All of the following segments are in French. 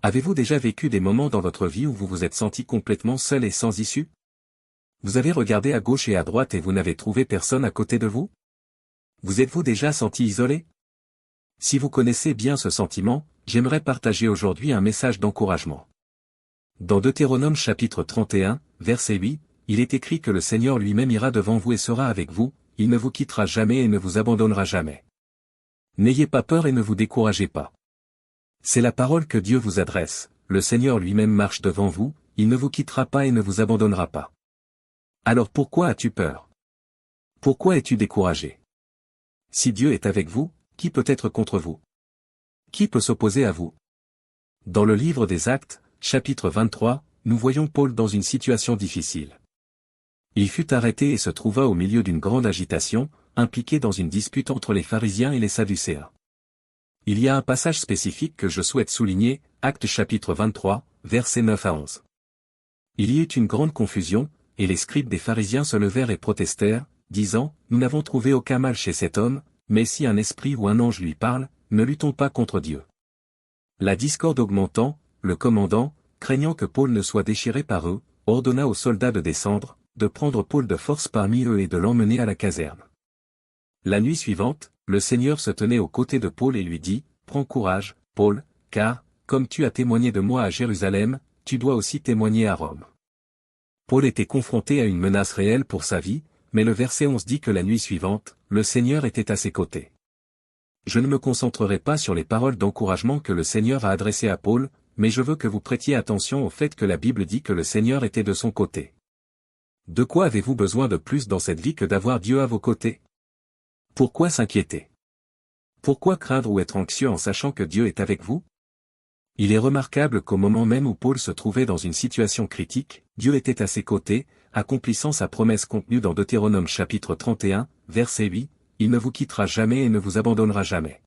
Avez-vous déjà vécu des moments dans votre vie où vous vous êtes senti complètement seul et sans issue? Vous avez regardé à gauche et à droite et vous n'avez trouvé personne à côté de vous? Vous êtes-vous déjà senti isolé? Si vous connaissez bien ce sentiment, j'aimerais partager aujourd'hui un message d'encouragement. Dans Deutéronome chapitre 31, verset 8, il est écrit que le Seigneur lui-même ira devant vous et sera avec vous, il ne vous quittera jamais et ne vous abandonnera jamais. N'ayez pas peur et ne vous découragez pas. C'est la parole que Dieu vous adresse, le Seigneur lui-même marche devant vous, il ne vous quittera pas et ne vous abandonnera pas. Alors pourquoi as-tu peur? Pourquoi es-tu découragé? Si Dieu est avec vous, qui peut être contre vous? Qui peut s'opposer à vous? Dans le livre des Actes, chapitre 23, nous voyons Paul dans une situation difficile. Il fut arrêté et se trouva au milieu d'une grande agitation, impliqué dans une dispute entre les pharisiens et les sadducéens. Il y a un passage spécifique que je souhaite souligner, Actes chapitre 23, versets 9 à 11. Il y eut une grande confusion, et les scribes des pharisiens se levèrent et protestèrent, disant, « Nous n'avons trouvé aucun mal chez cet homme, mais si un esprit ou un ange lui parle, ne luttons pas contre Dieu. » La discorde augmentant, le commandant, craignant que Paul ne soit déchiré par eux, ordonna aux soldats de descendre, de prendre Paul de force parmi eux et de l'emmener à la caserne. La nuit suivante, le Seigneur se tenait aux côtés de Paul et lui dit, « Prends courage, Paul, car, comme tu as témoigné de moi à Jérusalem, tu dois aussi témoigner à Rome. » Paul était confronté à une menace réelle pour sa vie, mais le verset 11 dit que la nuit suivante, le Seigneur était à ses côtés. Je ne me concentrerai pas sur les paroles d'encouragement que le Seigneur a adressées à Paul, mais je veux que vous prêtiez attention au fait que la Bible dit que le Seigneur était de son côté. De quoi avez-vous besoin de plus dans cette vie que d'avoir Dieu à vos côtés? Pourquoi s'inquiéter? Pourquoi craindre ou être anxieux en sachant que Dieu est avec vous? Il est remarquable qu'au moment même où Paul se trouvait dans une situation critique, Dieu était à ses côtés, accomplissant sa promesse contenue dans Deutéronome chapitre 31, verset 8, « Il ne vous quittera jamais et ne vous abandonnera jamais. »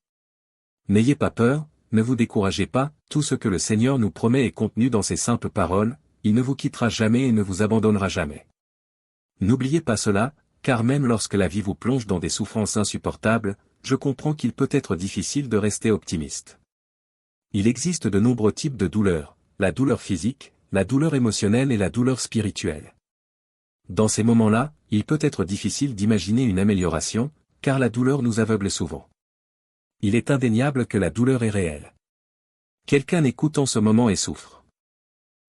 N'ayez pas peur, ne vous découragez pas, tout ce que le Seigneur nous promet est contenu dans ces simples paroles, « Il ne vous quittera jamais et ne vous abandonnera jamais. » N'oubliez pas cela, car même lorsque la vie vous plonge dans des souffrances insupportables, je comprends qu'il peut être difficile de rester optimiste. Il existe de nombreux types de douleurs, la douleur physique, la douleur émotionnelle et la douleur spirituelle. Dans ces moments-là, il peut être difficile d'imaginer une amélioration, car la douleur nous aveugle souvent. Il est indéniable que la douleur est réelle. Quelqu'un écoute en ce moment et souffre.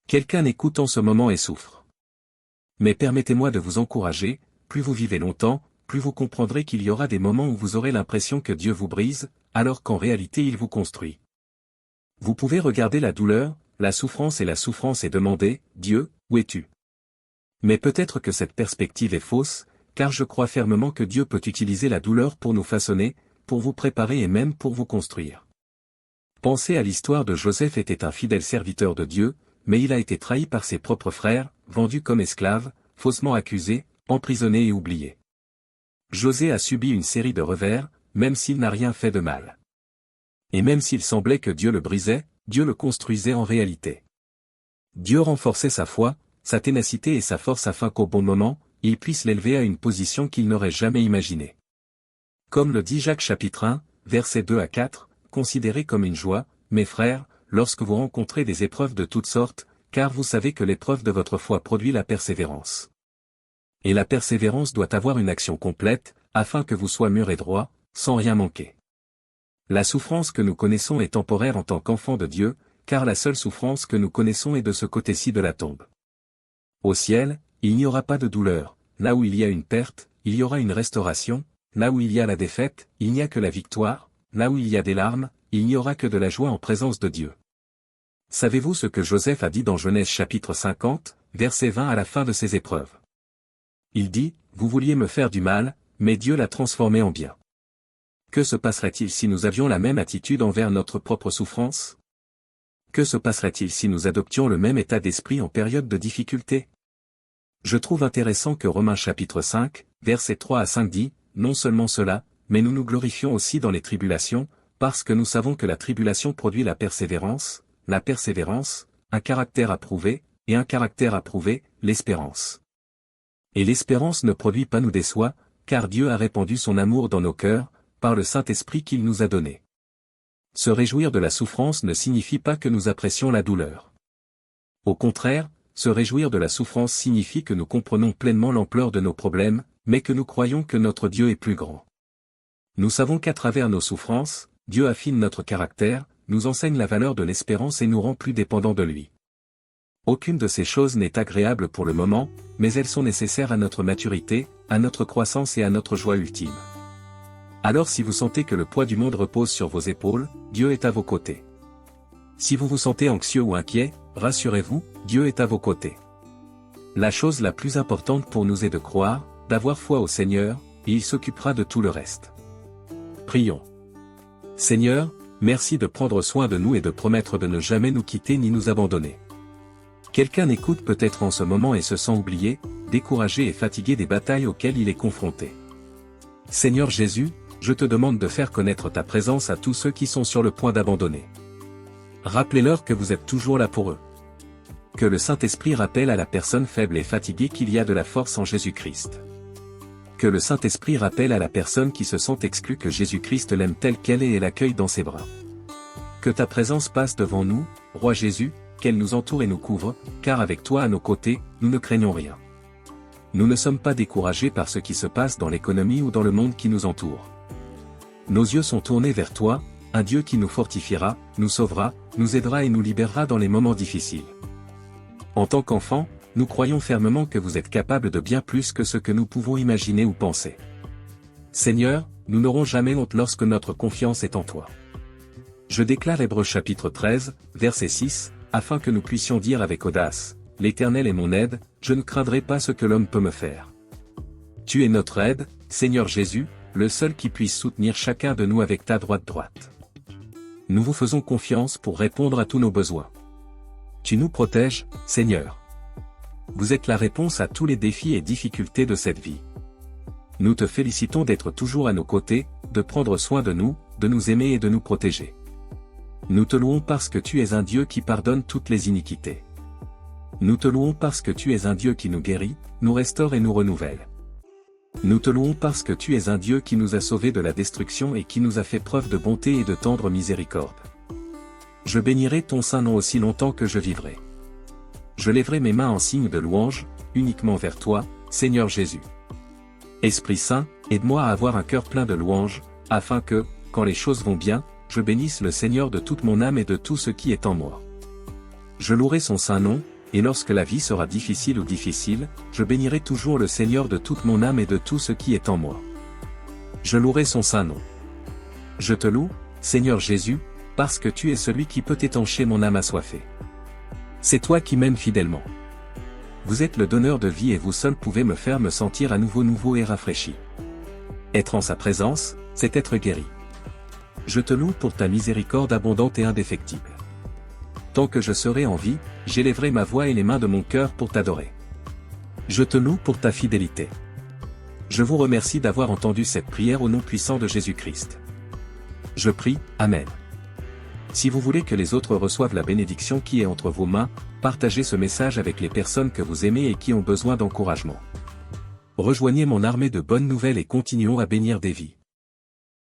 Quelqu'un écoute en ce moment et souffre. Mais permettez-moi de vous encourager, plus vous vivez longtemps, plus vous comprendrez qu'il y aura des moments où vous aurez l'impression que Dieu vous brise, alors qu'en réalité il vous construit. Vous pouvez regarder la douleur, la souffrance et demander, « Dieu, où es-tu » Mais peut-être que cette perspective est fausse, car je crois fermement que Dieu peut utiliser la douleur pour nous façonner, pour vous préparer et même pour vous construire. Pensez à l'histoire de Joseph était un fidèle serviteur de Dieu, mais il a été trahi par ses propres frères, vendu comme esclave, faussement accusé, emprisonné et oublié. José a subi une série de revers, même s'il n'a rien fait de mal. Et même s'il semblait que Dieu le brisait, Dieu le construisait en réalité. Dieu renforçait sa foi, sa ténacité et sa force afin qu'au bon moment, il puisse l'élever à une position qu'il n'aurait jamais imaginée. Comme le dit Jacques chapitre 1, versets 2 à 4, considérez comme une joie, mes frères, lorsque vous rencontrez des épreuves de toutes sortes, car vous savez que l'épreuve de votre foi produit la persévérance. Et la persévérance doit avoir une action complète, afin que vous soyez mûrs et droits, sans rien manquer. La souffrance que nous connaissons est temporaire en tant qu'enfants de Dieu, car la seule souffrance que nous connaissons est de ce côté-ci de la tombe. Au ciel, il n'y aura pas de douleur, là où il y a une perte, il y aura une restauration, là où il y a la défaite, il n'y a que la victoire, là où il y a des larmes, il n'y aura que de la joie en présence de Dieu. Savez-vous ce que Joseph a dit dans Genèse chapitre 50, verset 20 à la fin de ses épreuves? Il dit, « Vous vouliez me faire du mal, mais Dieu l'a transformé en bien. » Que se passerait-il si nous avions la même attitude envers notre propre souffrance? Que se passerait-il si nous adoptions le même état d'esprit en période de difficulté? Je trouve intéressant que Romains chapitre 5, versets 3 à 5 dit, « Non seulement cela, mais nous nous glorifions aussi dans les tribulations, parce que nous savons que la tribulation produit la persévérance, un caractère approuvé, et un caractère approuvé, l'espérance. Et l'espérance ne produit pas nous déçoit, car Dieu a répandu son amour dans nos cœurs, par le Saint-Esprit qu'il nous a donné. Se réjouir de la souffrance ne signifie pas que nous apprécions la douleur. Au contraire, se réjouir de la souffrance signifie que nous comprenons pleinement l'ampleur de nos problèmes, mais que nous croyons que notre Dieu est plus grand. Nous savons qu'à travers nos souffrances, Dieu affine notre caractère, nous enseigne la valeur de l'espérance et nous rend plus dépendants de lui. Aucune de ces choses n'est agréable pour le moment, mais elles sont nécessaires à notre maturité, à notre croissance et à notre joie ultime. Alors si vous sentez que le poids du monde repose sur vos épaules, Dieu est à vos côtés. Si vous vous sentez anxieux ou inquiet, rassurez-vous, Dieu est à vos côtés. La chose la plus importante pour nous est de croire, d'avoir foi au Seigneur, et il s'occupera de tout le reste. Prions. Seigneur, merci de prendre soin de nous et de promettre de ne jamais nous quitter ni nous abandonner. Quelqu'un écoute peut-être en ce moment et se sent oublié, découragé et fatigué des batailles auxquelles il est confronté. Seigneur Jésus, je te demande de faire connaître ta présence à tous ceux qui sont sur le point d'abandonner. Rappelez-leur que vous êtes toujours là pour eux. Que le Saint-Esprit rappelle à la personne faible et fatiguée qu'il y a de la force en Jésus-Christ. Que le Saint-Esprit rappelle à la personne qui se sent exclue que Jésus-Christ l'aime telle qu'elle est et l'accueille dans ses bras. Que ta présence passe devant nous, Roi Jésus, qu'elle nous entoure et nous couvre, car avec toi à nos côtés, nous ne craignons rien. Nous ne sommes pas découragés par ce qui se passe dans l'économie ou dans le monde qui nous entoure. Nos yeux sont tournés vers toi, un Dieu qui nous fortifiera, nous sauvera, nous aidera et nous libérera dans les moments difficiles. En tant qu'enfants, nous croyons fermement que vous êtes capable de bien plus que ce que nous pouvons imaginer ou penser. Seigneur, nous n'aurons jamais honte lorsque notre confiance est en toi. Je déclare Hébreux chapitre 13, verset 6, afin que nous puissions dire avec audace, « L'Éternel est mon aide, je ne craindrai pas ce que l'homme peut me faire. » Tu es notre aide, Seigneur Jésus, le seul qui puisse soutenir chacun de nous avec ta droite. Nous vous faisons confiance pour répondre à tous nos besoins. Tu nous protèges, Seigneur. Vous êtes la réponse à tous les défis et difficultés de cette vie. Nous te félicitons d'être toujours à nos côtés, de prendre soin de nous aimer et de nous protéger. Nous te louons parce que tu es un Dieu qui pardonne toutes les iniquités. Nous te louons parce que tu es un Dieu qui nous guérit, nous restaure et nous renouvelle. Nous te louons parce que tu es un Dieu qui nous a sauvés de la destruction et qui nous a fait preuve de bonté et de tendre miséricorde. Je bénirai ton saint nom aussi longtemps que je vivrai. Je lèverai mes mains en signe de louange, uniquement vers toi, Seigneur Jésus. Esprit Saint, aide-moi à avoir un cœur plein de louange, afin que, quand les choses vont bien, je bénisse le Seigneur de toute mon âme et de tout ce qui est en moi. Je louerai son saint nom, et lorsque la vie sera difficile ou difficile, je bénirai toujours le Seigneur de toute mon âme et de tout ce qui est en moi. Je louerai son saint nom. Je te loue, Seigneur Jésus, parce que tu es celui qui peut étancher mon âme assoiffée. C'est toi qui m'aimes fidèlement. Vous êtes le donneur de vie et vous seul pouvez me faire me sentir à nouveau et rafraîchi. Être en sa présence, c'est être guéri. Je te loue pour ta miséricorde abondante et indéfectible. Tant que je serai en vie, j'élèverai ma voix et les mains de mon cœur pour t'adorer. Je te loue pour ta fidélité. Je vous remercie d'avoir entendu cette prière au nom puissant de Jésus-Christ. Je prie, Amen. Si vous voulez que les autres reçoivent la bénédiction qui est entre vos mains, partagez ce message avec les personnes que vous aimez et qui ont besoin d'encouragement. Rejoignez mon armée de bonnes nouvelles et continuons à bénir des vies.